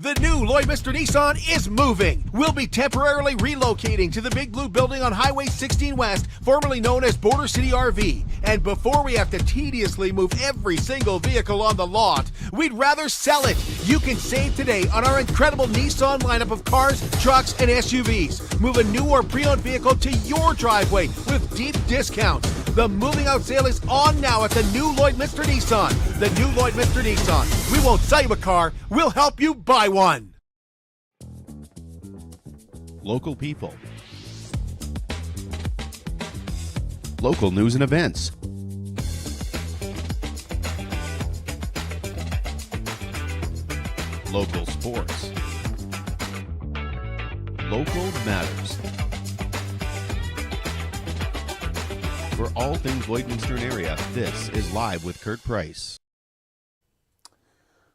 The new Lloydminster Nissan is moving. We'll be temporarily relocating to the Big Blue Building on Highway 16 West, formerly known as Border City RV. And before we have to tediously move every single vehicle on the lot, we'd rather sell it. You can save today on our incredible Nissan lineup of cars, trucks, and SUVs. Move a new or pre-owned vehicle to your driveway with deep discounts. The moving out sale is on now at the new Lloydminster Nissan. The new Lloydminster Nissan. We won't sell you a car, we'll help you buy one. Local people. Local news and events. Local sports. Local matters. For all things Lloydminster area, this is Live with Kurt Price.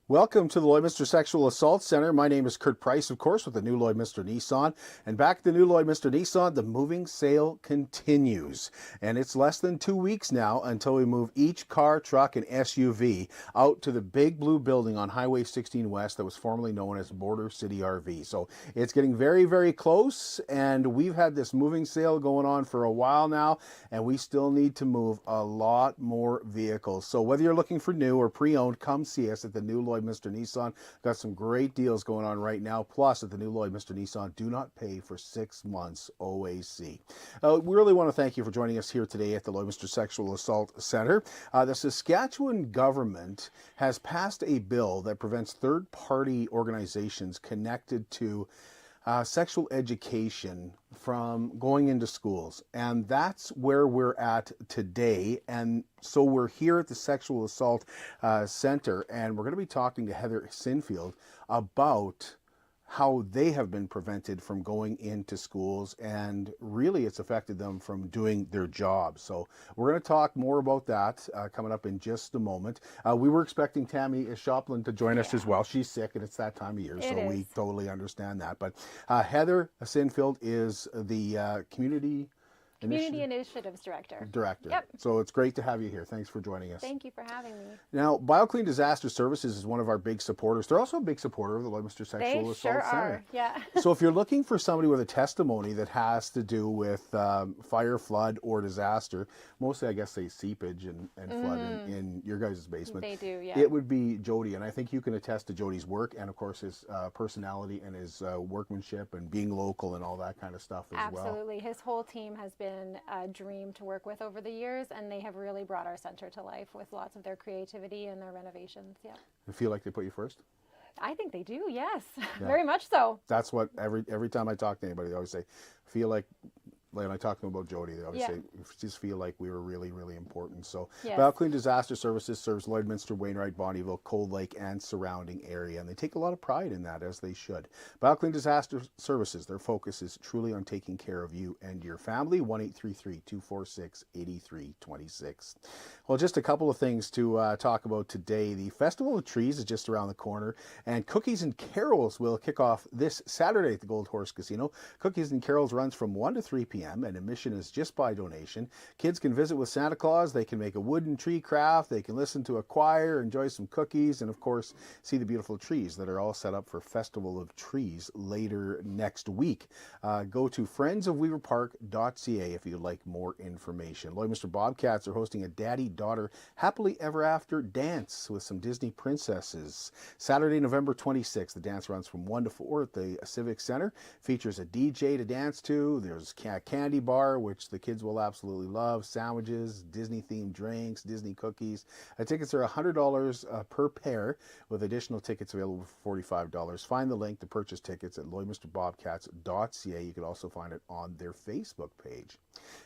Welcome to the Lloydminster Sexual Assault Center. My name is Kurt Price, of course, with the new Lloydminster Nissan. And back at the new Lloydminster Nissan, the moving sale continues. And it's less than 2 weeks now until we move each car, truck, and SUV out to the Big Blue Building on Highway 16 West that was formerly known as Border City RV. So it's getting very, very close. And we've had this moving sale going on for a while now. And we still need to move a lot more vehicles. So whether you're looking for new or pre-owned, come see us at the new Lloydminster Nissan. Got some great deals going on right now. Plus, at the new Lloydminster Nissan, do not pay for 6 months OAC. We really want to thank you for joining us here today at the Lloydminster Sexual Assault Center. The Saskatchewan government has passed a bill that prevents third-party organizations connected to sexual education from going into schools, and that's where we're at today. And so we're here at the Sexual Assault Center, and we're going to be talking to Heather Sinfield about how they have been prevented from going into schools, and really it's affected them from doing their job. So we're going to talk more about that coming up in just a moment. We were expecting Tammy Shoplin to join us as well. She's sick and it's that time of year, so we totally understand that. But Heather Sinfield is the Community Initiatives Director. Yep. So it's great to have you here. Thanks for joining us. Thank you for having me. Now, BioClean Disaster Services is one of our big supporters. They're also a big supporter of the Lloydminster Sexual Assault Center. Are. Yeah. So if you're looking for somebody with a testimony that has to do with fire, flood, or disaster, mostly I guess say seepage and flood in your guys' basement. They do, yeah. It would be Jody, and I think you can attest to Jody's work and of course his personality and his workmanship and being local and all that kind of stuff as well. Absolutely. His whole team has been a dream to work with over the years, and they have really brought our center to life with lots of their creativity and their renovations. Yeah. You feel like they put you first? I think they do, yes. Yeah. Very much so. That's what every time I talk to anybody, they always say, feel like when I talk to them about Jody, they always say, just feel like we were really, really important. So BioClean Disaster Services serves Lloydminster, Wainwright, Bonnyville, Cold Lake, and surrounding area. And they take a lot of pride in that, as they should. BioClean Disaster Services, their focus is truly on taking care of you and your family. 1-833-246-8326. Well, just a couple of things to talk about today. The Festival of Trees is just around the corner, and Cookies and Carols will kick off this Saturday at the Gold Horse Casino. Cookies and Carols runs from 1 to 3 p.m. and admission is just by donation. Kids can visit with Santa Claus, they can make a wooden tree craft, they can listen to a choir, enjoy some cookies, and of course see the beautiful trees that are all set up for Festival of Trees later next week. Go to friendsofweaverpark.ca if you'd like more information. Lloydminster Bobcats are hosting a daddy-daughter happily ever after dance with some Disney princesses. Saturday, November 26th. The dance runs from 1 to 4 at the Civic Center. Features a DJ to dance to. There's candy bar, which the kids will absolutely love, sandwiches, Disney-themed drinks, Disney cookies. Tickets are $100 per pair, with additional tickets available for $45. Find the link to purchase tickets at lloydminsterbobcats.ca. You can also find it on their Facebook page.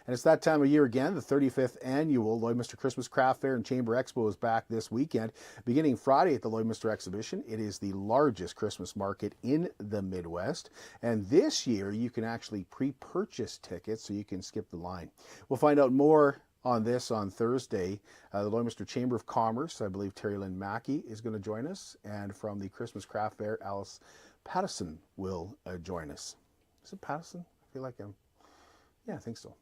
And it's that time of year again. The 35th annual Lloydminster Christmas Craft Fair and Chamber Expo is back this weekend. Beginning Friday at the Lloydminster Exhibition, it is the largest Christmas market in the Midwest. And this year, you can actually pre-purchase tickets so you can skip the line. We'll find out more on this on Thursday. The Lloydminster Chamber of Commerce, I believe Terry Lynn Mackey is going to join us. And from the Christmas Craft Fair, Alice Pattison will join us. Is it Pattison? I feel like I'm Yeah, I think so.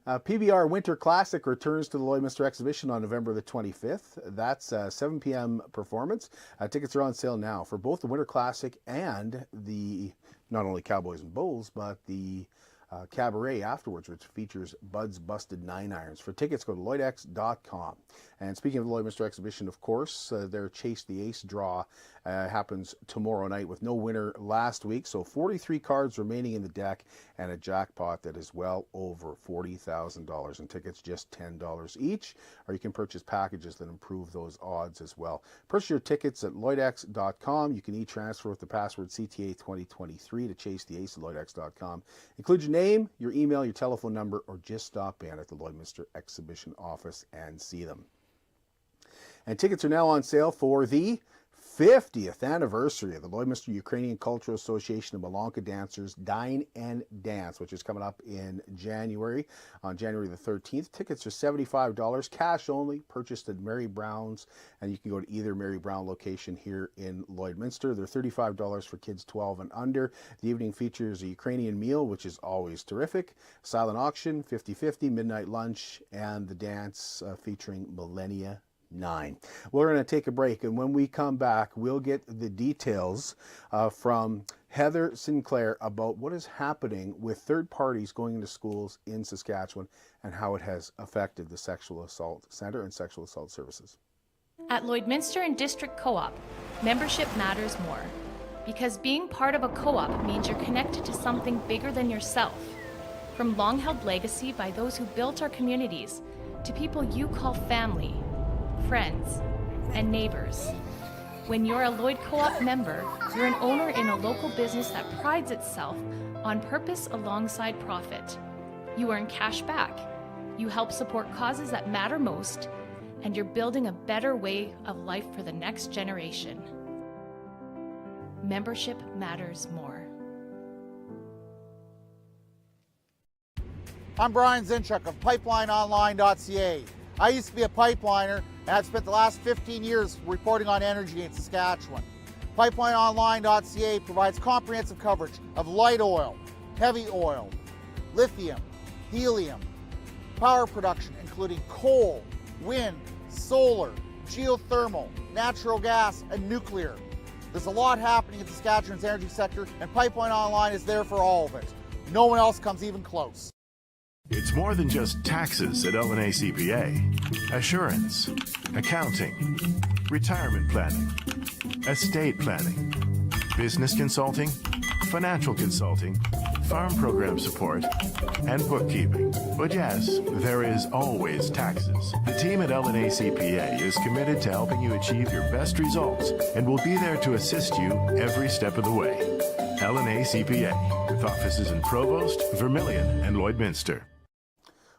PBR Winter Classic returns to the Lloydminster Exhibition on November the 25th. That's a 7 p.m. performance. Tickets are on sale now for both the Winter Classic and the, not only Cowboys and Bulls, but the cabaret afterwards, which features Bud's Busted 9-irons. For tickets, go to lloydx.com. And speaking of the Lloydminster Exhibition, of course, their Chase the Ace draw happens tomorrow night with no winner last week. So 43 cards remaining in the deck and a jackpot that is well over $40,000. And tickets just $10 each, or you can purchase packages that improve those odds as well. Purchase your tickets at lloydx.com. You can e-transfer with the password CTA2023 to Chase the Ace at lloydx.com. Include your name, your email, your telephone number, or just stop in at the Lloydminster Exhibition office and see them. And tickets are now on sale for the 50th anniversary of the Lloydminster Ukrainian Cultural Association of Malonka Dancers Dine and Dance, which is coming up in January, on January the 13th. Tickets are $75, cash only, purchased at Mary Brown's, and you can go to either Mary Brown location here in Lloydminster. They're $35 for kids 12 and under. The evening features a Ukrainian meal, which is always terrific, silent auction, 50-50, midnight lunch, and the dance featuring Millennia 9. We're going to take a break, and when we come back, we'll get the details from Heather Sinclair about what is happening with third parties going into schools in Saskatchewan and how it has affected the Sexual Assault Centre and Sexual Assault Services. At Lloydminster and District Co-op, membership matters more, because being part of a co-op means you're connected to something bigger than yourself. From long-held legacy by those who built our communities to people you call family, friends, and neighbors. When you're a Lloyd Co-op member, you're an owner in a local business that prides itself on purpose alongside profit. You earn cash back, you help support causes that matter most, and you're building a better way of life for the next generation. Membership matters more. I'm Brian Zinchuk of PipelineOnline.ca. I used to be a pipeliner, and I've spent the last 15 years reporting on energy in Saskatchewan. PipelineOnline.ca provides comprehensive coverage of light oil, heavy oil, lithium, helium, power production including coal, wind, solar, geothermal, natural gas, and nuclear. There's a lot happening in Saskatchewan's energy sector, and Pipeline Online is there for all of it. No one else comes even close. It's more than just taxes at LSAS CPA. Assurance, accounting, retirement planning, estate planning, business consulting, financial consulting, farm program support, and bookkeeping. But yes, there is always taxes. The team at LSAS CPA is committed to helping you achieve your best results and will be there to assist you every step of the way. LSAS CPA, with offices in Provost, Vermilion, and Lloydminster.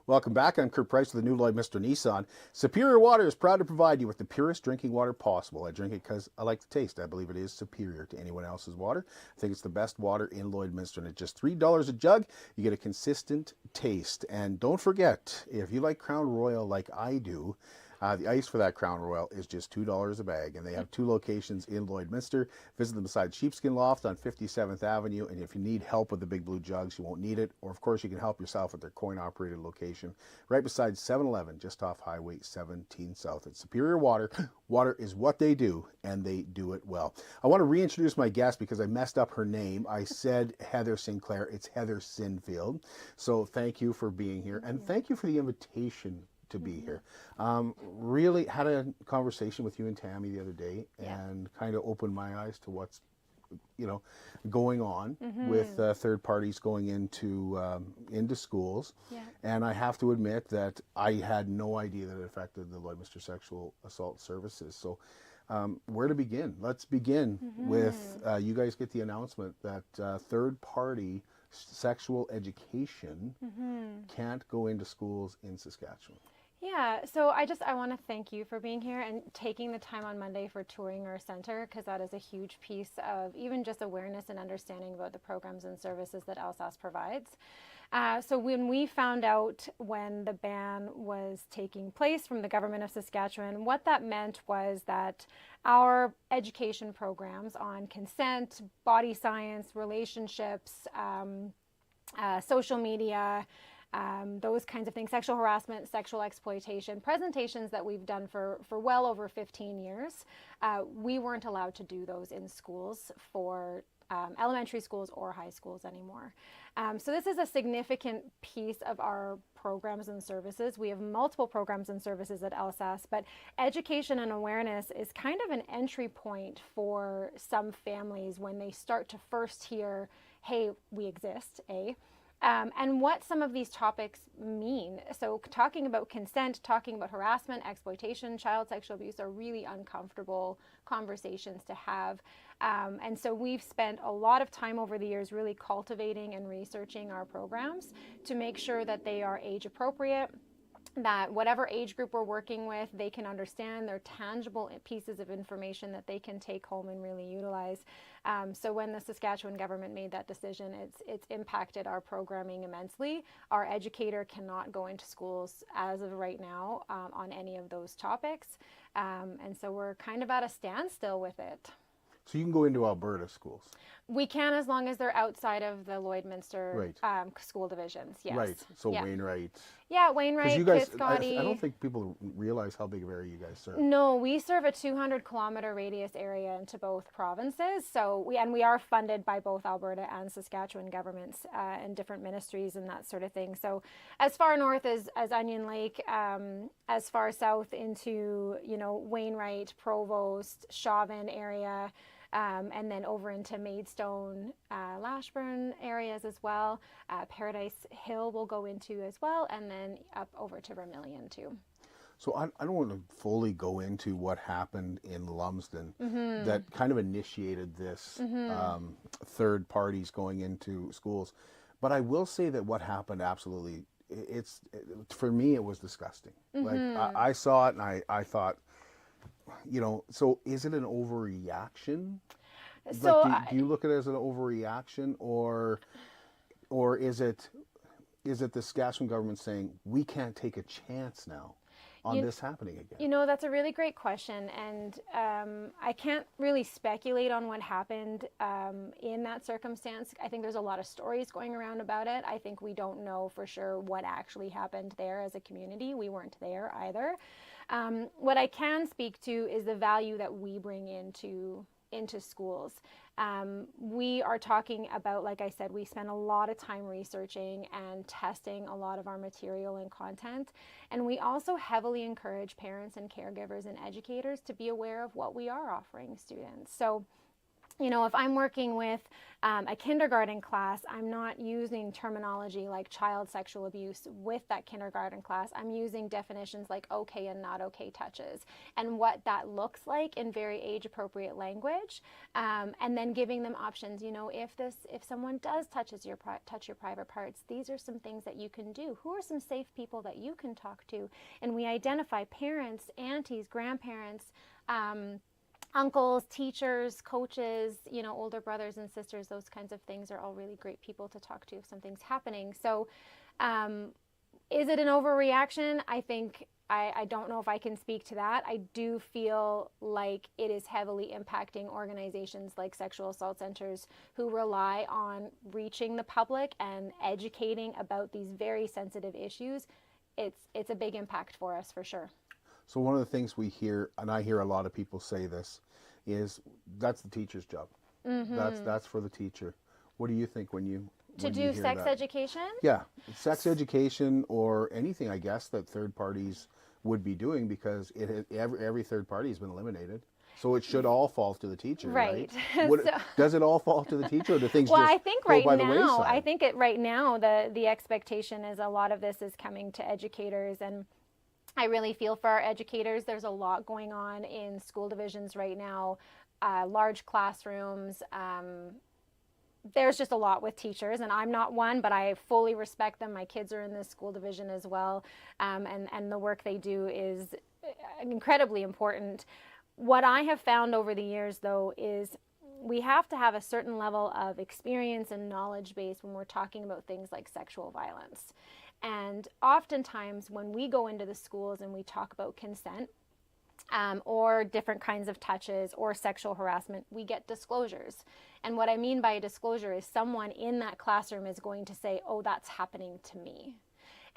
Welcome back. I'm Kurt Price with the new Lloydminster Nissan. Superior Water is proud to provide you with the purest drinking water possible. I drink it because I like the taste. I believe it is superior to anyone else's water. I think it's the best water in Lloydminster, and at just $3 a jug, you get a consistent taste. And don't forget, if you like Crown Royal like I do, the ice for that Crown Royal is just $2 a bag, and they have 2 locations in Lloydminster. Visit them beside Sheepskin Loft on 57th Avenue, and if you need help with the big blue jugs, you won't need it. Or, of course, you can help yourself at their coin-operated location right beside 7-Eleven, just off Highway 17 South. It's Superior Water. Water is what they do, and they do it well. I want to reintroduce my guest because I messed up her name. I said Heather Sinclair. It's Heather Sinfield. So thank you for being here, and thank you for the invitation to be here. Really had a conversation with you and Tammy the other day, and kind of opened my eyes to what's going on with third parties going into schools. And I have to admit that I had no idea that it affected the Lloydminster Sexual Assault Services. So where to begin? Let's begin with you guys get the announcement that third party sexual education can't go into schools in Saskatchewan. Yeah, so I want to thank you for being here and taking the time on Monday for touring our center, because that is a huge piece of even just awareness and understanding about the programs and services that LSAS provides. So when we found out when the ban was taking place from the government of Saskatchewan, what that meant was that our education programs on consent, body science, relationships, social media, those kinds of things, sexual harassment, sexual exploitation, presentations that we've done for well over 15 years. We weren't allowed to do those in schools for elementary schools or high schools anymore. So this is a significant piece of our programs and services. We have multiple programs and services at LSAS, but education and awareness is kind of an entry point for some families when they start to first hear, hey, we exist, and what some of these topics mean. So talking about consent, talking about harassment, exploitation, child sexual abuse are really uncomfortable conversations to have. And so we've spent a lot of time over the years really cultivating and researching our programs to make sure that they are age appropriate, that whatever age group we're working with, they can understand. They're tangible pieces of information that they can take home and really utilize. So when the Saskatchewan government made that decision, it's impacted our programming immensely. Our educator cannot go into schools as of right now on any of those topics. And so we're kind of at a standstill with it. So you can go into Alberta schools? We can, as long as they're outside of the Lloydminster school divisions, yes. Right, so Wainwright. Yeah, Wainwright, You guys, Kiscotty. I don't think people realize how big of area you guys serve. No, we serve a 200-kilometer radius area into both provinces. So we are funded by both Alberta and Saskatchewan governments and different ministries and that sort of thing. So as far north as Onion Lake, as far south into, Wainwright, Provost, Chauvin area, and then over into Maidstone, Lashburn areas as well. Paradise Hill will go into as well, and then up over to Vermilion too. So I don't want to fully go into what happened in Lumsden that kind of initiated this third parties going into schools. But I will say that what happened absolutely, for me, it was disgusting. Like I saw it and I thought, so is it an overreaction? So like, do you look at it as an overreaction, or is it the Saskatchewan government saying we can't take a chance now on this happening again? That's a really great question, and I can't really speculate on what happened in that circumstance. I think there's a lot of stories going around about it. I think we don't know for sure what actually happened there as a community. We weren't there either. What I can speak to is the value that we bring into schools. We are talking about, like I said, we spend a lot of time researching and testing a lot of our material and content. And we also heavily encourage parents and caregivers and educators to be aware of what we are offering students. So, if I'm working with a kindergarten class, I'm not using terminology like child sexual abuse with that kindergarten class. I'm using definitions like okay and not okay touches and what that looks like in very age-appropriate language, and then giving them options. If someone does touch your private parts, these are some things that you can do. Who are some safe people that you can talk to? And we identify parents, aunties, grandparents, uncles, teachers, coaches, older brothers and sisters. Those kinds of things are all really great people to talk to if something's happening. So is it an overreaction? I think I don't know if I can speak to that. I do feel like it is heavily impacting organizations like sexual assault centers who rely on reaching the public and educating about these very sensitive issues. It's a big impact for us for sure. So one of the things we hear, and I hear a lot of people say this, is that's the teacher's job. That's for the teacher. What do you think when you do sex that? Education? Yeah, sex education or anything, I guess, that third parties would be doing, because every third party has been eliminated. So it should all fall to the teacher, right? Does it all fall to the teacher, or do things just I think go right by the now, wayside? Right now the expectation is a lot of this is coming to educators, and I really feel for our educators. There's a lot going on in school divisions right now, large classrooms. There's just a lot with teachers, and I'm not one, but I fully respect them. My kids are in this school division as well, and the work they do is incredibly important. What I have found over the years, though, is we have to have a certain level of experience and knowledge base when we're talking about things like sexual violence. And oftentimes when we go into the schools and we talk about consent, or different kinds of touches or sexual harassment, we get disclosures. And what I mean by a disclosure is someone in that classroom is going to say, oh, that's happening to me.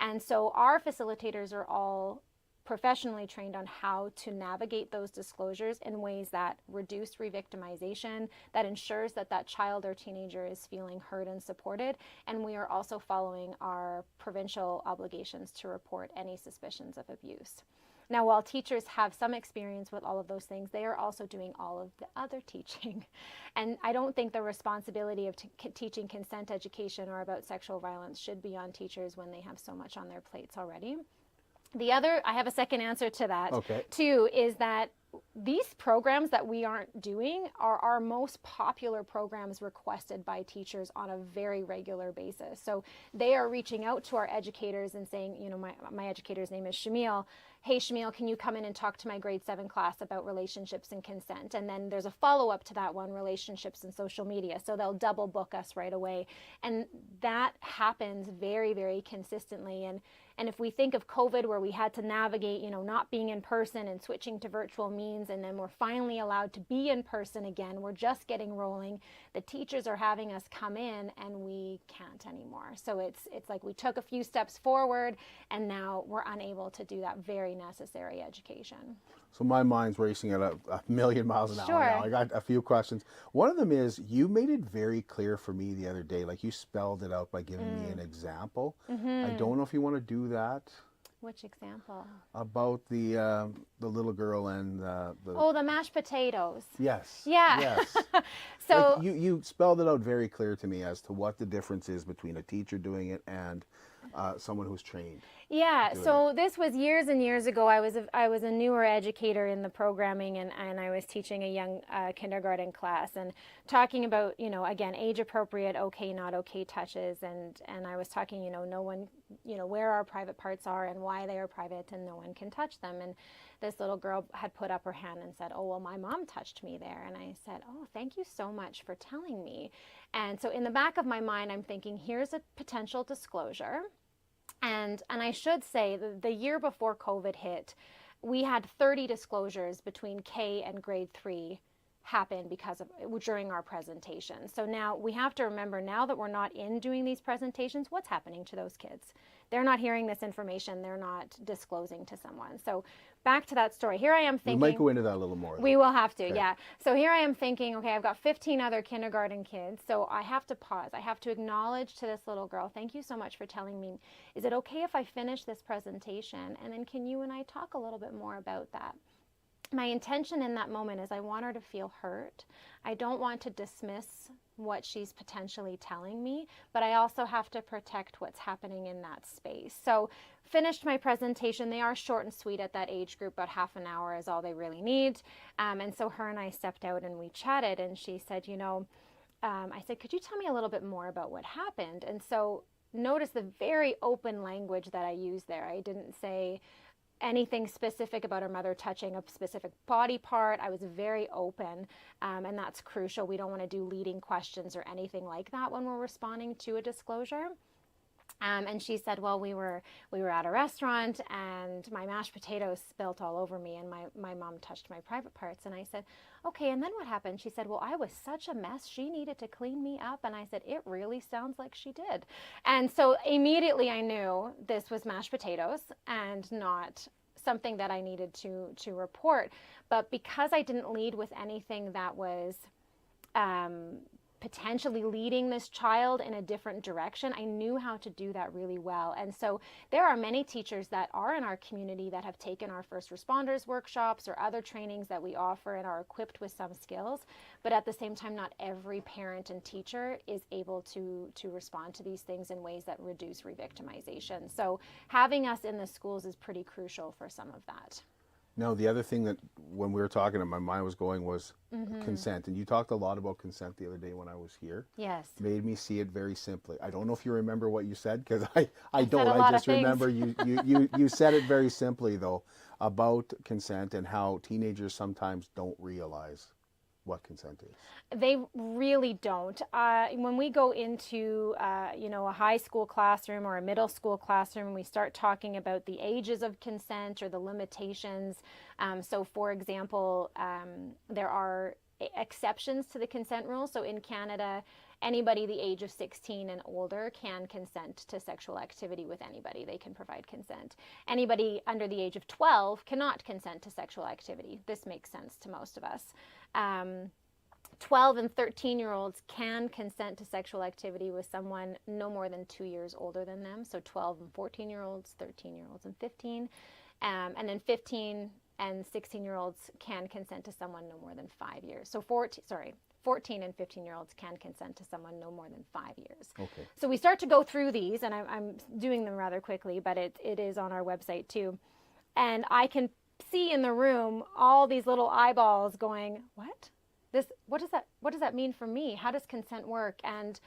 And so our facilitators are all professionally trained on how to navigate those disclosures in ways that reduce re-victimization, that ensures that that child or teenager is feeling heard and supported. And we are also following our provincial obligations to report any suspicions of abuse. Now, while teachers have some experience with all of those things, they are also doing all of the other teaching. And I don't think the responsibility of teaching consent education or about sexual violence should be on teachers when they have so much on their plates already. The other, I have a second answer to that, too, is that these programs that we aren't doing are our most popular programs requested by teachers on a very regular basis. So they are reaching out to our educators and saying, you know, my educator's name is Shamil. Hey, Shamil, can you come in and talk to my grade 7 class about relationships and consent? And then there's a follow-up to that one, relationships and social media. So they'll double book us right away. And that happens very, very consistently. And if we think of COVID, where we had to navigate, you know, not being in person and switching to virtual means, and then we're finally allowed to be in person again, we're just getting rolling. The teachers are having us come in and we can't anymore. So it's like we took a few steps forward and now we're unable to do that very necessary education. So my mind's racing at a million miles an hour now. I got a few questions. One of them is, you made it very clear for me the other day, like you spelled it out by giving me an example. I don't know if you want to do that. Which example? About the little girl and the mashed potatoes. Yes. Yeah. Yes. So like you spelled it out very clear to me as to what the difference is between a teacher doing it and someone who's trained. Yeah, so this was years and years ago. I was a newer educator in the programming, and I was teaching a young kindergarten class and talking about, you know, again, age appropriate, okay, not okay touches, and I was talking, you know, no one, you know, where our private parts are and why they are private and no one can touch them. And this little girl had put up her hand and said, oh, well, my mom touched me there. And I said, oh, thank you so much for telling me. And so in the back of my mind, I'm thinking, here's a potential disclosure. And I should say, the year before COVID hit, we had 30 disclosures between K and grade 3 happen during our presentation. So now we have to remember, now that we're not doing these presentations, what's happening to those kids? They're not hearing this information. They're not disclosing to someone. So back to that story. Here I am thinking. We might go into that a little more. We will have to, yeah. So here I am thinking, okay, I've got 15 other kindergarten kids, so I have to pause. I have to acknowledge to this little girl, thank you so much for telling me. Is it okay if I finish this presentation? And then can you and I talk a little bit more about that? My intention in that moment is I want her to feel hurt. I don't want to dismiss what she's potentially telling me, but I also have to protect what's happening in that space. So finished my presentation. They are short and sweet at that age group, about half an hour is all they really need. And so her and I stepped out and we chatted, and she said, you know, I said, could you tell me a little bit more about what happened? And so notice the very open language that I used there. I didn't say anything specific about her mother touching a specific body part. I was very open, and that's crucial. We don't want to do leading questions or anything like that when we're responding to a disclosure. And she said, well, we were at a restaurant and my mashed potatoes spilt all over me, and my mom touched my private parts. And I said, okay, and then what happened? She said, well, I was such a mess. She needed to clean me up. And I said, it really sounds like she did. And so immediately I knew this was mashed potatoes and not something that I needed to report. But because I didn't lead with anything that was potentially leading this child in a different direction, I knew how to do that really well. And so there are many teachers that are in our community that have taken our first responders workshops or other trainings that we offer and are equipped with some skills. But at the same time, not every parent and teacher is able to respond to these things in ways that reduce re-victimization. So having us in the schools is pretty crucial for some of that. Now, the other thing that when we were talking, my mind was going was consent. And you talked a lot about consent the other day when I was here. Yes. Made me see it very simply. I don't know if you remember what you said, because I don't. I just remember you said it very simply, though, about consent and how teenagers sometimes don't realize what consent is. They really don't. When we go into a high school classroom or a middle school classroom, and we start talking about the ages of consent or the limitations. So for example, there are exceptions to the consent rule. So in Canada, anybody the age of 16 and older can consent to sexual activity with anybody. They can provide consent. Anybody under the age of 12 cannot consent to sexual activity. This makes sense to most of us. 12 and 13-year-olds can consent to sexual activity with someone no more than 2 years older than them. So 12 and 14-year-olds, 13-year-olds and 15. And then 15 and 16-year-olds can consent to someone no more than 5 years. So 14 and 15-year-olds can consent to someone no more than 5 years. Okay. So we start to go through these, and I'm doing them rather quickly, but it is on our website too. And I can see in the room all these little eyeballs going, what? What does that mean for me? How does consent work? And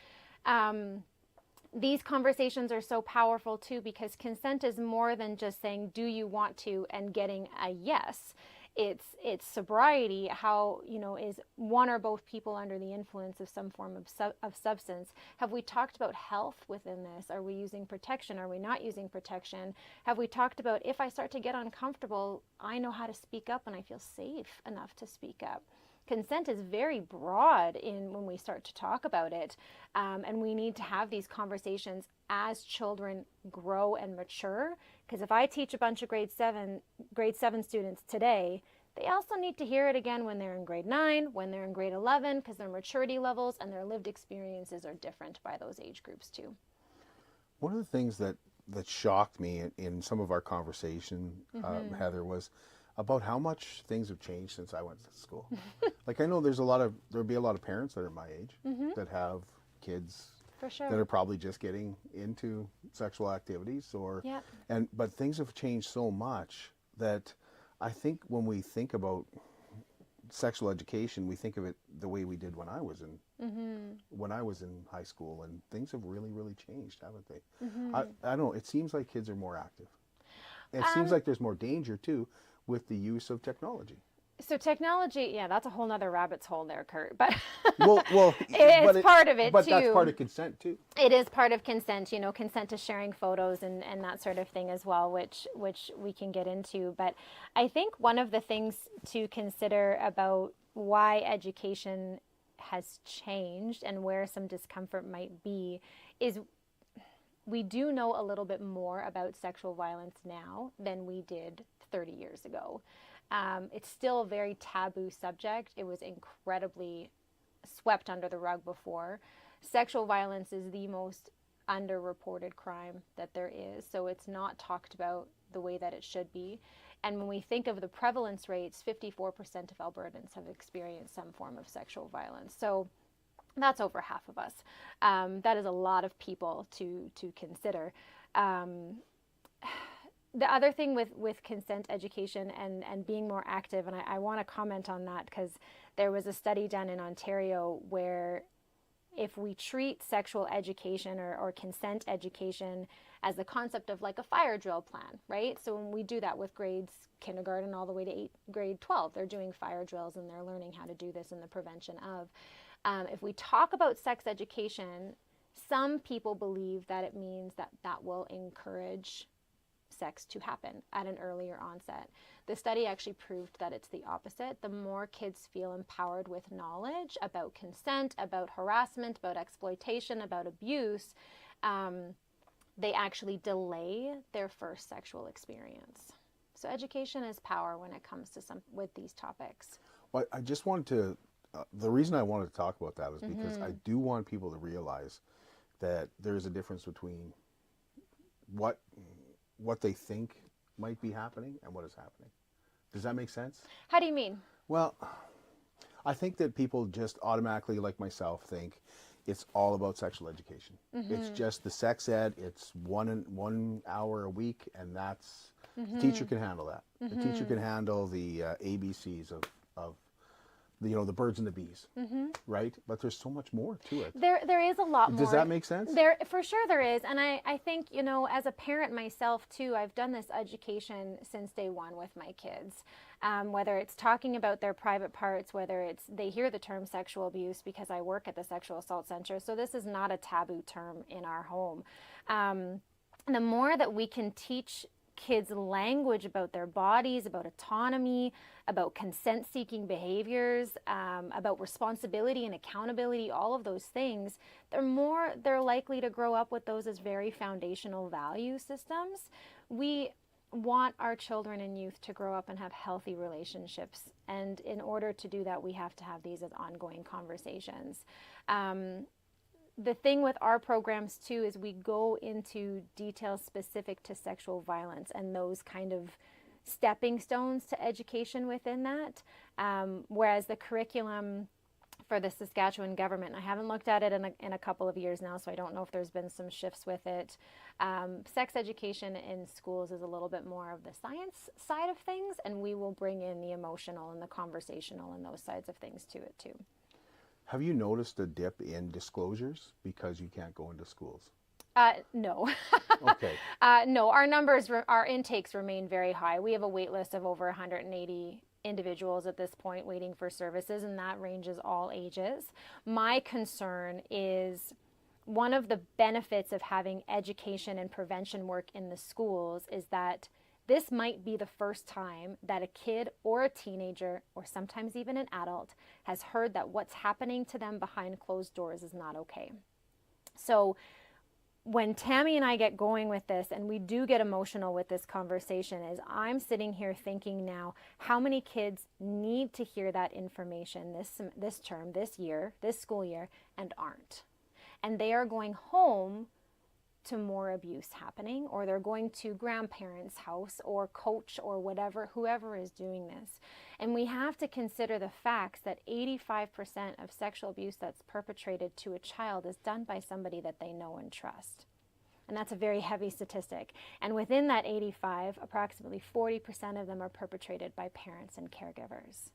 these conversations are so powerful too, because consent is more than just saying, do you want to, and getting a yes. It's sobriety. How, is one or both people under the influence of some form of substance? Have we talked about health within this? Are we using protection? Are we not using protection? Have we talked about, if I start to get uncomfortable, I know how to speak up and I feel safe enough to speak up? Consent is very broad when we start to talk about it, and we need to have these conversations as children grow and mature. Because if I teach a bunch of grade 7 students today, they also need to hear it again when they're in grade 9, when they're in grade 11, because their maturity levels and their lived experiences are different by those age groups too. One of the things that shocked me in some of our conversation, Heather, was about how much things have changed since I went to school. Like, I know there'll be a lot of parents that are my age that have kids For sure. that are probably just getting into sexual activities, but things have changed so much that I think when we think about sexual education, we think of it the way we did when I was in high school, and things have really, really changed, haven't they? I don't know, it seems like kids are more active. It seems like there's more danger too with the use of technology. So technology, that's a whole nother rabbit's hole there, Kurt. But it's part of it but too. But that's part of consent too. It is part of consent, consent to sharing photos and that sort of thing as well, which we can get into. But I think one of the things to consider about why education has changed and where some discomfort might be is we do know a little bit more about sexual violence now than we did 30 years ago. It's still a very taboo subject. It was incredibly swept under the rug before. Sexual violence is the most underreported crime that there is, so it's not talked about the way that it should be. And when we think of the prevalence rates, 54% of Albertans have experienced some form of sexual violence. So that's over half of us. That is a lot of people to consider. The other thing with consent education and being more active, and I want to comment on that because there was a study done in Ontario where if we treat sexual education or consent education as the concept of like a fire drill plan, right? So when we do that with grades kindergarten all the way to grade 12, they're doing fire drills and they're learning how to do this and the prevention of. If we talk about sex education, some people believe that it means that will encourage sex to happen at an earlier onset. The study actually proved that it's the opposite. The more kids feel empowered with knowledge about consent, about harassment, about exploitation, about abuse, they actually delay their first sexual experience. So education is power when it comes to with these topics. Well, I just wanted to, the reason I wanted to talk about that is because I do want people to realize that there's a difference between what they think might be happening and what is happening. Does that make sense? How do you mean? Well, I think that people just automatically, like myself, think it's all about sexual education. It's just the sex ed. It's 1 hour a week, and that's the teacher can handle that. The teacher can handle the ABCs of the birds and the bees, right? But there's so much more to it. There is a lot more. Does that make sense? For sure there is. And I think, as a parent myself too, I've done this education since day one with my kids. Whether it's talking about their private parts, whether it's they hear the term sexual abuse because I work at the Sexual Assault Center. So this is not a taboo term in our home. The more that we can teach kids language about their bodies, about autonomy, about consent-seeking behaviors, about responsibility and accountability, all of those things, they're likely to grow up with those as very foundational value systems. We want our children and youth to grow up and have healthy relationships. And in order to do that, we have to have these as ongoing conversations. The thing with our programs too is we go into details specific to sexual violence and those kind of stepping stones to education within that. Whereas the curriculum for the Saskatchewan government, I haven't looked at it in a couple of years now, so I don't know if there's been some shifts with it. Sex education in schools is a little bit more of the science side of things, and we will bring in the emotional and the conversational and those sides of things to it too. Have you noticed a dip in disclosures because you can't go into schools? No. Okay. No, our intakes remain very high. We have a wait list of over 180 individuals at this point waiting for services, and that ranges all ages. My concern is one of the benefits of having education and prevention work in the schools is that this might be the first time that a kid or a teenager, or sometimes even an adult, has heard that what's happening to them behind closed doors is not okay. So when Tammy and I get going with this, and we do get emotional with this conversation, is I'm sitting here thinking now, how many kids need to hear that information this term, this year, this school year, and aren't? And they are going home to more abuse happening, or they're going to grandparents' house or coach or whatever, whoever is doing this. And we have to consider the facts that 85% of sexual abuse that's perpetrated to a child is done by somebody that they know and trust. And that's a very heavy statistic. And within that 85, approximately 40% of them are perpetrated by parents and caregivers.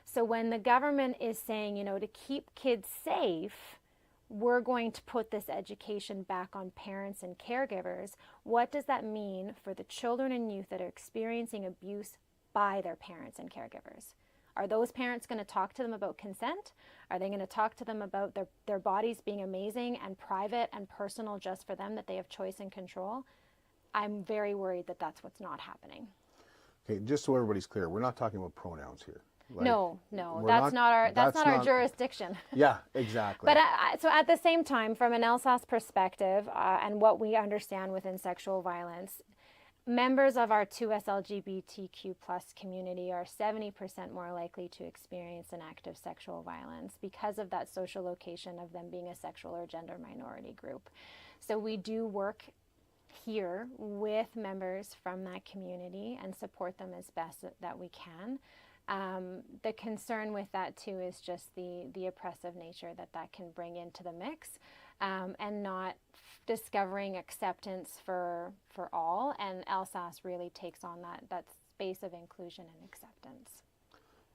So when the government is saying, to keep kids safe, we're going to put this education back on parents and caregivers, what does that mean for the children and youth that are experiencing abuse by their parents and caregivers? Are those parents going to talk to them about consent? Are they going to talk to them about their bodies being amazing and private and personal just for them, that they have choice and control? I'm very worried that that's what's not happening. Okay, just so everybody's clear, we're not talking about pronouns here. No, that's not our jurisdiction. Yeah, exactly. But so at the same time, from an LSAS perspective, and what we understand within sexual violence, members of our 2S LGBTQ+ community are 70% more likely to experience an act of sexual violence because of that social location of them being a sexual or gender minority group. So we do work here with members from that community and support them as best that we can. The concern with that too is just the oppressive nature that can bring into the mix, and not discovering acceptance for all. And LSAS really takes on that space of inclusion and acceptance.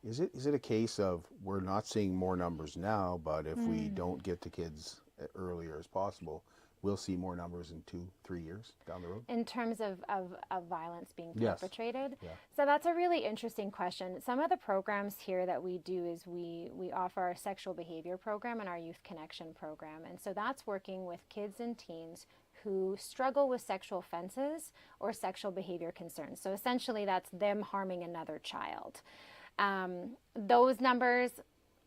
Is it a case of we're not seeing more numbers now, but if we don't get to kids earlier as possible, we'll see more numbers in 2-3 years down the road? In terms of violence being perpetrated? Yes. Yeah. So that's a really interesting question. Some of the programs here that we do is we offer our sexual behavior program and our youth connection program. And so that's working with kids and teens who struggle with sexual offenses or sexual behavior concerns. So essentially that's them harming another child. Those numbers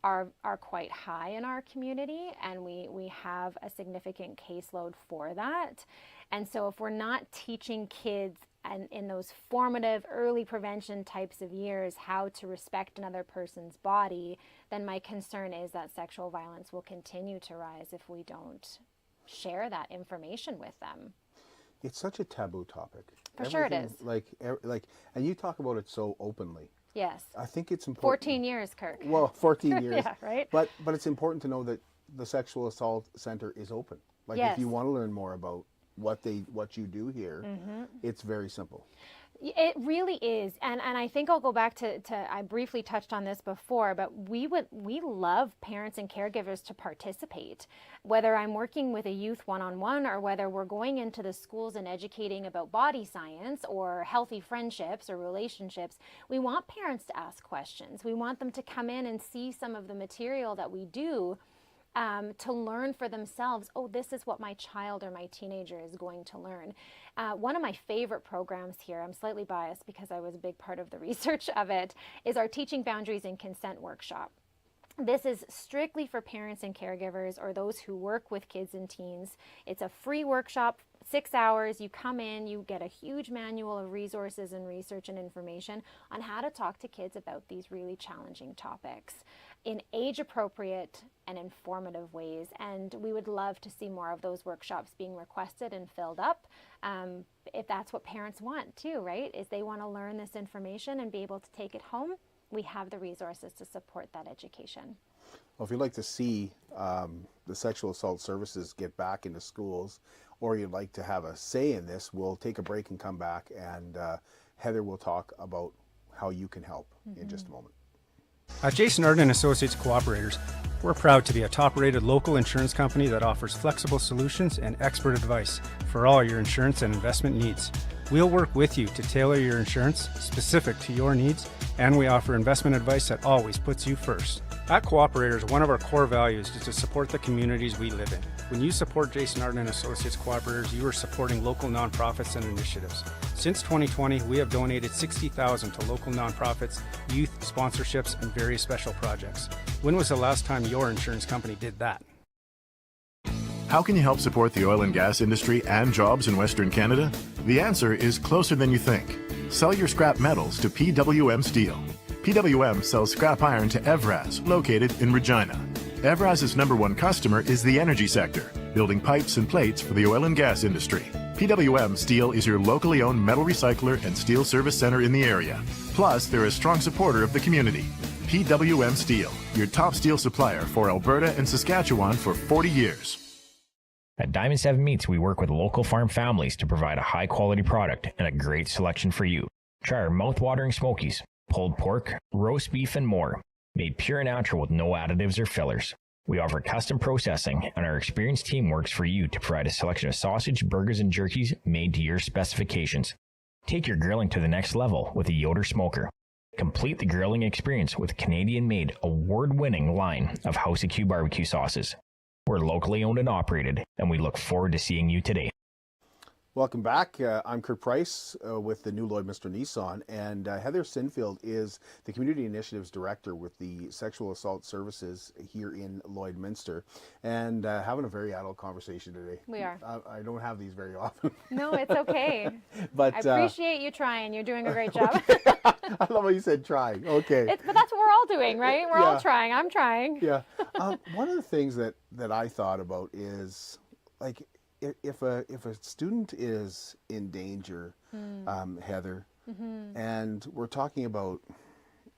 are quite high in our community, and we have a significant caseload for that. And so if we're not teaching kids and in those formative early prevention types of years how to respect another person's body, then my concern is that sexual violence will continue to rise if we don't share that information with them. It's such a taboo topic. For sure it is. And you talk about it so openly. Yes. I think it's important. 14 years, Kirk. Well, 14 years. Yeah, right? But it's important to know that the Sexual Assault Center is open. If you want to learn more about what you do here, it's very simple. It really is. And I think I'll go back to I briefly touched on this before, but we love parents and caregivers to participate. Whether I'm working with a youth one-on-one or whether we're going into the schools and educating about body science or healthy friendships or relationships, we want parents to ask questions. We want them to come in and see some of the material that we do. to learn for themselves, oh, this is what my child or my teenager is going to learn. One of my favorite programs here, I'm slightly biased because I was a big part of the research of it, is our Teaching Boundaries and Consent workshop. This is strictly for parents and caregivers or those who work with kids and teens. It's a free workshop, 6 hours. You come in, you get a huge manual of resources and research and information on how to talk to kids about these really challenging topics in age-appropriate and informative ways. And we would love to see more of those workshops being requested and filled up. If that's what parents want too, right? Is they want to learn this information and be able to take it home. We have the resources to support that education. Well, if you'd like to see the sexual assault services get back into schools, or you'd like to have a say in this, we'll take a break and come back, and Heather will talk about how you can help in just a moment. At Jason Arden Associates Cooperators, we're proud to be a top-rated local insurance company that offers flexible solutions and expert advice for all your insurance and investment needs. We'll work with you to tailor your insurance specific to your needs, and we offer investment advice that always puts you first. At Cooperators, one of our core values is to support the communities we live in. When you support Jason Arden Associates Cooperators, you are supporting local nonprofits and initiatives. Since 2020, we have donated $60,000 to local nonprofits, youth sponsorships, and various special projects. When was the last time your insurance company did that? How can you help support the oil and gas industry and jobs in Western Canada? The answer is closer than you think. Sell your scrap metals to PWM Steel. PWM sells scrap iron to Evraz, located in Regina. Evraz's #1 customer is the energy sector, building pipes and plates for the oil and gas industry. PWM Steel is your locally owned metal recycler and steel service center in the area. Plus, they're a strong supporter of the community. PWM Steel, your top steel supplier for Alberta and Saskatchewan for 40 years. At Diamond 7 Meats, we work with local farm families to provide a high-quality product and a great selection for you. Try our mouth-watering smokies, pulled pork, roast beef, and more, made pure and natural with no additives or fillers. We offer custom processing, and our experienced team works for you to provide a selection of sausage, burgers, and jerkies made to your specifications. Take your grilling to the next level with a Yoder smoker. Complete the grilling experience with Canadian-made, award-winning line of House of Q barbecue sauces. We're locally owned and operated, and we look forward to seeing you today. Welcome back. I'm Kurt Price with the new Lloydminster Nissan, and Heather Sinfield is the Community Initiatives Director with the Sexual Assault Services here in Lloydminster, and having a very adult conversation today. We are. I don't have these very often. No, it's okay. But I appreciate you trying. You're doing a great job. I love how you said trying. Okay. But that's what we're all doing, right? We're all trying. I'm trying. Yeah. One of the things that I thought about is, like, if a student is in danger, Heather, and we're talking about,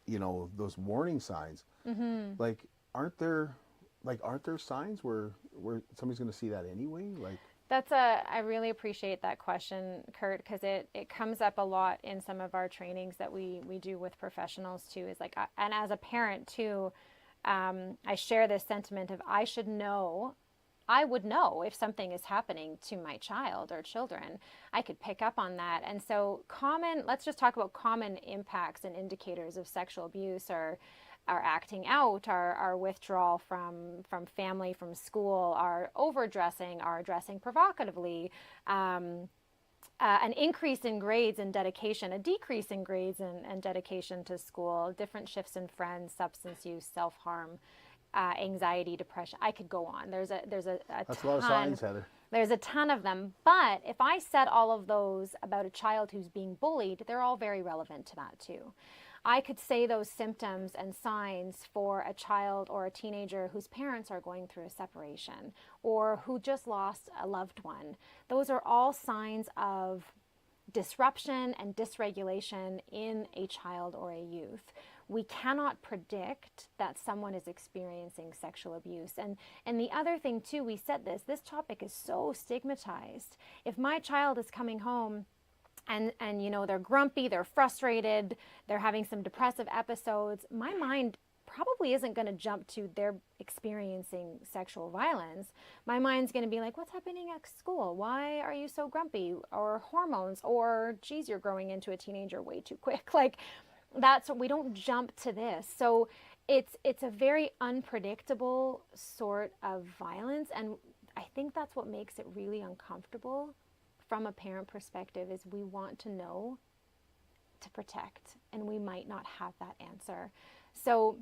those warning signs, like aren't there signs where somebody's going to see that anyway? Like, I really appreciate that question, Kurt, because it comes up a lot in some of our trainings that we do with professionals too. Is like, and as a parent too, I share this sentiment of I would know if something is happening to my child or children. I could pick up on that. And so let's just talk about common impacts and indicators of sexual abuse are acting out, our withdrawal from family, from school, our overdressing, our dressing provocatively, an increase in grades and dedication, a decrease in grades and dedication to school, different shifts in friends, substance use, self-harm, anxiety, depression. I could go on. There's a That's a lot of signs, Heather. There's a ton of them. But if I said all of those about a child who's being bullied, they're all very relevant to that too. I could say those symptoms and signs for a child or a teenager whose parents are going through a separation or who just lost a loved one. Those are all signs of disruption and dysregulation in a child or a youth. We cannot predict that someone is experiencing sexual abuse. And the other thing too, we said this topic is so stigmatized. If my child is coming home and they're grumpy, they're frustrated, they're having some depressive episodes, my mind probably isn't going to jump to they're experiencing sexual violence. My mind's going to be like, what's happening at school? Why are you so grumpy? Or hormones, or geez, you're growing into a teenager way too quick. Like, we don't jump to this. So it's a very unpredictable sort of violence, and I think that's what makes it really uncomfortable from a parent perspective, is we want to know to protect, and we might not have that answer. So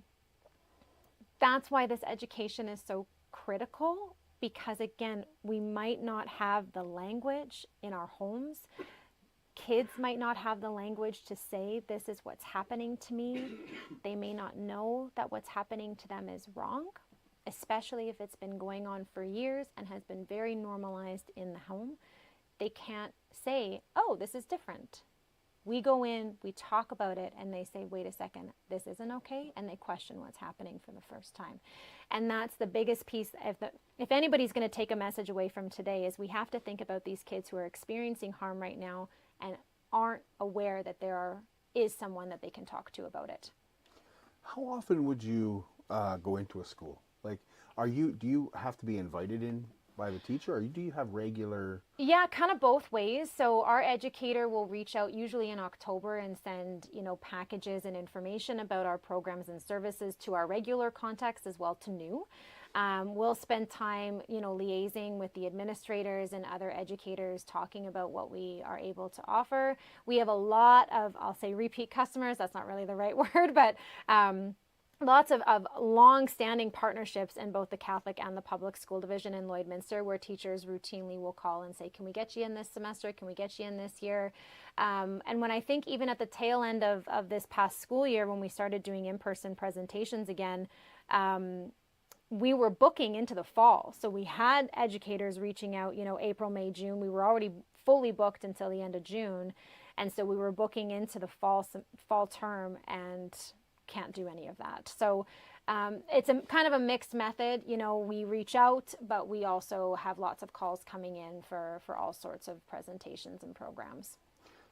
that's why this education is so critical, because again, we might not have the language in our homes. Kids might not have the language to say, this is what's happening to me. They may not know that what's happening to them is wrong, especially if it's been going on for years and has been very normalized in the home. They can't say, oh, this is different. We go in, we talk about it, and they say, wait a second, this isn't okay, and they question what's happening for the first time. And that's the biggest piece. If anybody's going to take a message away from today, is we have to think about these kids who are experiencing harm right now and aren't aware that there is someone that they can talk to about it. How often would you go into a school? Like, do you have to be invited in by the teacher, or do you have regular? Yeah, kind of both ways. So our educator will reach out usually in October and send, packages and information about our programs and services to our regular contacts as well to new. We'll spend time, liaising with the administrators and other educators, talking about what we are able to offer. We have a lot of, I'll say, repeat customers. That's not really the right word, but lots of long-standing partnerships in both the Catholic and the public school division in Lloydminster, where teachers routinely will call and say, can we get you in this semester? Can we get you in this year? And when I think even at the tail end of this past school year, when we started doing in-person presentations again, we were booking into the fall. So we had educators reaching out, April, May, June. We were already fully booked until the end of June. And so we were booking into the fall term and can't do any of that. So it's a kind of a mixed method. We reach out, but we also have lots of calls coming in for all sorts of presentations and programs.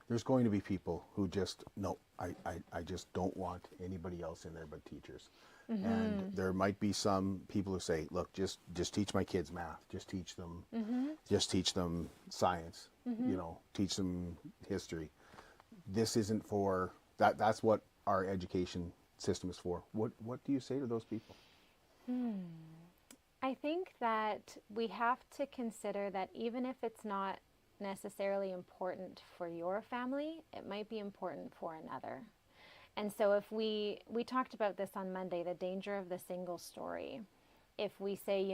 There's going to be people who just, no, I just don't want anybody else in there but teachers. Mm-hmm. And there might be some people who say, look, just teach my kids math, just teach them, just teach them science, teach them history. This isn't for that. That's what our education system is for. What do you say to those people? I think that we have to consider that even if it's not necessarily important for your family, it might be important for another. And so if we talked about this on Monday, the danger of the single story. If we say,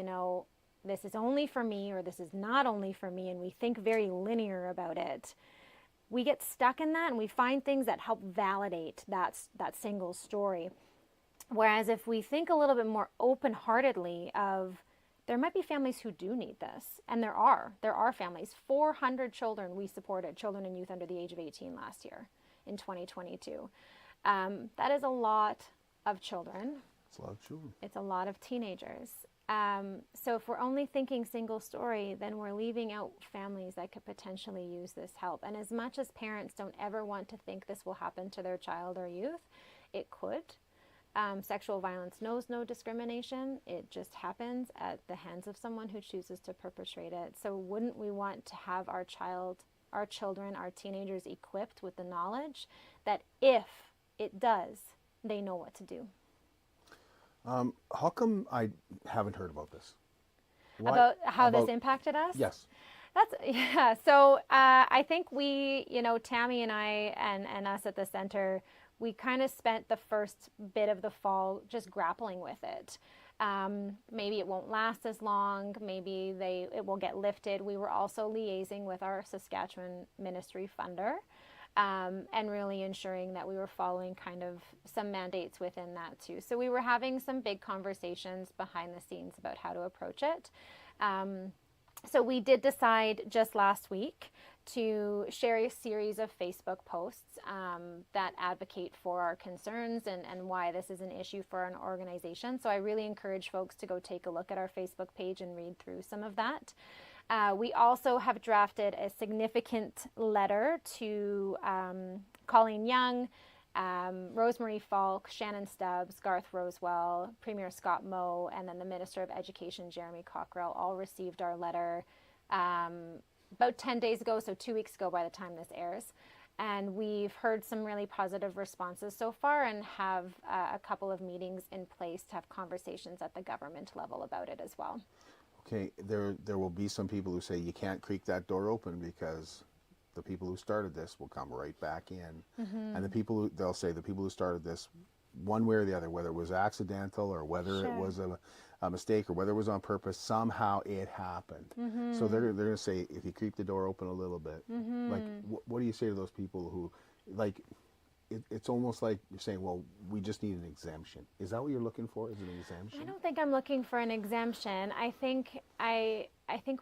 this is only for me, or this is not only for me, and we think very linear about it, we get stuck in that, and we find things that help validate that single story. Whereas if we think a little bit more open-heartedly of, there might be families who do need this, and there are families. 400 children we supported, children and youth under the age of 18 last year in 2022. That is a lot of children. It's a lot of children. It's a lot of teenagers. So if we're only thinking single story, then we're leaving out families that could potentially use this help. And as much as parents don't ever want to think this will happen to their child or youth, it could. Sexual violence knows no discrimination. It just happens at the hands of someone who chooses to perpetrate it. So wouldn't we want to have our children, our teenagers equipped with the knowledge that if it does, they know what to do? How come I haven't heard about this? About how this impacted us? Yes. So I think we, Tammy and I and us at the center, we kind of spent the first bit of the fall just grappling with it. Maybe it won't last as long. Maybe it will get lifted. We were also liaising with our Saskatchewan ministry funder. And really ensuring that we were following kind of some mandates within that too. So we were having some big conversations behind the scenes about how to approach it. So we did decide just last week to share a series of Facebook posts that advocate for our concerns and why this is an issue for an organization. So I really encourage folks to go take a look at our Facebook page and read through some of that. We also have drafted a significant letter to Colleen Young, Rosemary Falk, Shannon Stubbs, Garth Rosewell, Premier Scott Moe, and then the Minister of Education, Jeremy Cockrell, all received our letter about 10 days ago, so 2 weeks ago by the time this airs. And we've heard some really positive responses so far and have a couple of meetings in place to have conversations at the government level about it as well. Okay, there will be some people who say you can't creak that door open because the people who started this will come right back in. And the people who, they'll say the people who started this, one way or the other, whether it was accidental or whether it was a mistake or whether it was on purpose, somehow it happened. So they're going to say, if you creep the door open a little bit, like, what do you say to those people who, like, it's almost like you're saying, well, we just need an exemption. Is that what you're looking for? Is it an exemption? I don't think I'm looking for an exemption. I think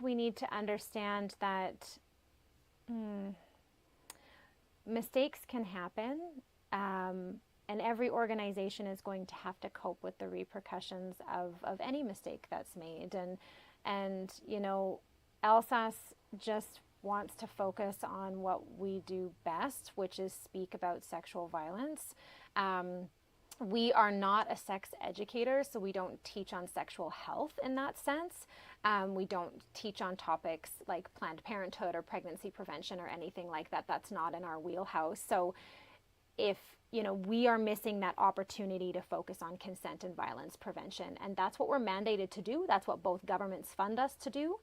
we need to understand that mistakes can happen, and every organization is going to have to cope with the repercussions of any mistake that's made. And you know, LSAS just wants to focus on what we do best, which is speak about sexual violence. We are not a sex educator, so we don't teach on sexual health in that sense. We don't teach on topics like Planned Parenthood or pregnancy prevention or anything like that. That's not in our wheelhouse. So if, you know, we are missing that opportunity to focus on consent and violence prevention, and that's what we're mandated to do. That's what both governments fund us to do.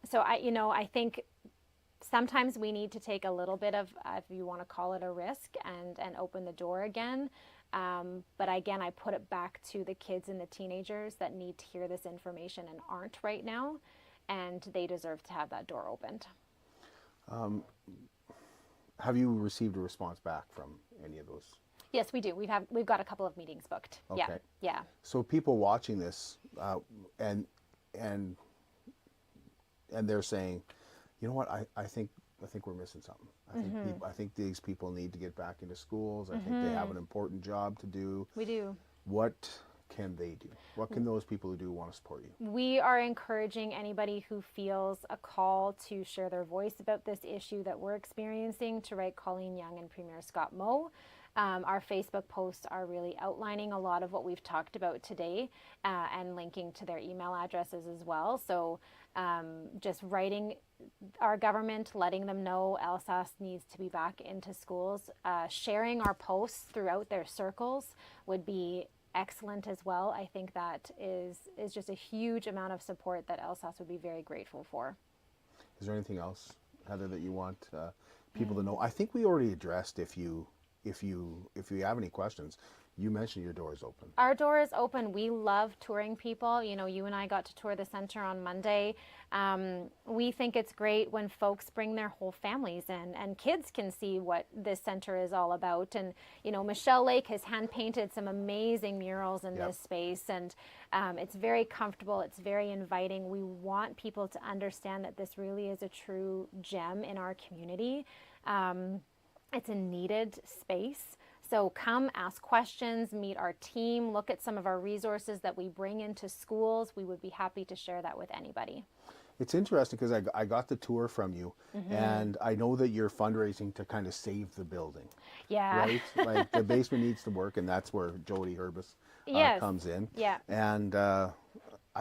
So I think sometimes we need to take a little bit of, if you want to call it a risk, and open the door again. But again, I put it back to the kids and the teenagers that need to hear this information and aren't right now, and they deserve to have that door opened. Have you received a response back from any of those? Yes, we do. We've got a couple of meetings booked. Okay. Yeah. So people watching this, and they're saying, you know what, I think we're missing something. I think these people need to get back into schools. I think they have an important job to do. We do. What can they do? What can those people who do want to support you? We are encouraging anybody who feels a call to share their voice about this issue that we're experiencing to write Colleen Young and Premier Scott Moe. Our Facebook posts are really outlining a lot of what we've talked about today, and linking to their email addresses as well. So just writing our government, letting them know LSAS needs to be back into schools, sharing our posts throughout their circles would be excellent as well. I think that is just a huge amount of support that LSAS would be very grateful for. Is there anything else, Heather, that you want people to know? I think we already addressed, if you have any questions, you mentioned your door is open. Our door is open. We love touring people. You know, you and I got to tour the center on Monday. We think it's great when folks bring their whole families in, and kids can see what this center is all about. And, you know, Michelle Lake has hand-painted some amazing murals in this space, and it's very comfortable. It's very inviting. We want people to understand that this really is a true gem in our community. It's a needed space. So come ask questions, meet our team, look at some of our resources that we bring into schools. We would be happy to share that with anybody. It's interesting because I got the tour from you, and I know that you're fundraising to kind of save the building. Yeah. Right? Like the basement needs to work, and that's where Jody Herbis comes in. Yeah. And I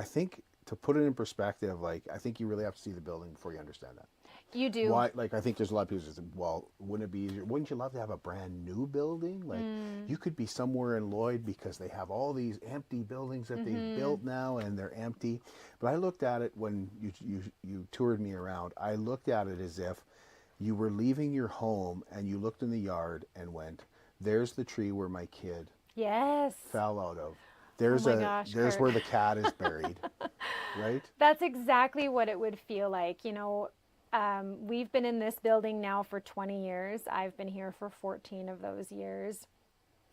think, to put it in perspective, like, I think you really have to see the building before you understand that. You do. Why? Like, I think there's a lot of people who say, well, wouldn't it be easier? Wouldn't you love to have a brand new building? Like, you could be somewhere in Lloyd because they have all these empty buildings that they've built now, and they're empty. But I looked at it when you toured me around. I looked at it as if you were leaving your home and you looked in the yard and went, there's the tree where my kid fell out of. There's Kurt. where the cat is buried, right? That's exactly what it would feel like. You know, we've been in this building now for 20 years. I've been here for 14 of those years.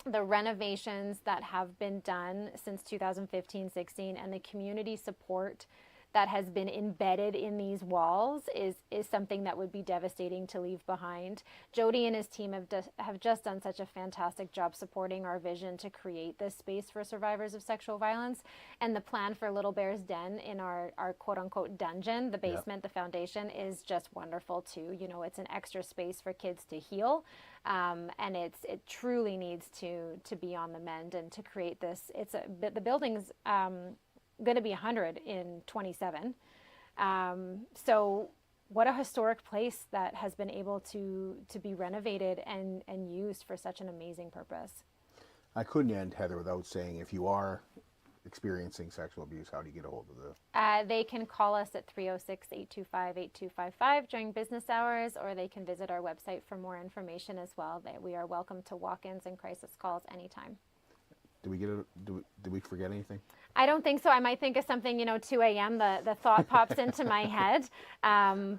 The renovations that have been done since 2015-16 and the community support that has been embedded in these walls is something that would be devastating to leave behind. Jody and his team have just done such a fantastic job supporting our vision to create this space for survivors of sexual violence. And the plan for Little Bear's Den in our quote-unquote dungeon, the basement, the foundation, is just wonderful too. You know, it's an extra space for kids to heal. And it truly needs to be on the mend and to create this. The building's going to be 100 in 27. So what a historic place that has been able to be renovated and used for such an amazing purpose. I couldn't end, Heather, without saying, if you are experiencing sexual abuse, how do you get a hold of the... They can call us at 306-825-8255 during business hours, or they can visit our website for more information as well. We are welcome to walk-ins and crisis calls anytime. Did we forget anything? I don't think so. I might think of something, 2 a.m. The thought pops into my head.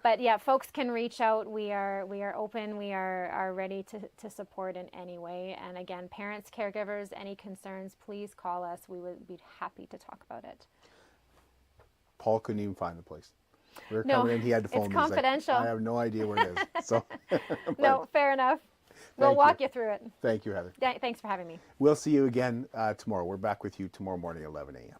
But yeah, folks can reach out. We are open. We are ready to support in any way. And again, parents, caregivers, any concerns, please call us. We would be happy to talk about it. Paul couldn't even find the place. We were coming in, he had to phone me. It's confidential. I have no idea where it is. So, no, fair enough. We'll walk you through it. Thank you, Heather. Thanks for having me. We'll see you again tomorrow. We're back with you tomorrow morning at 11 a.m.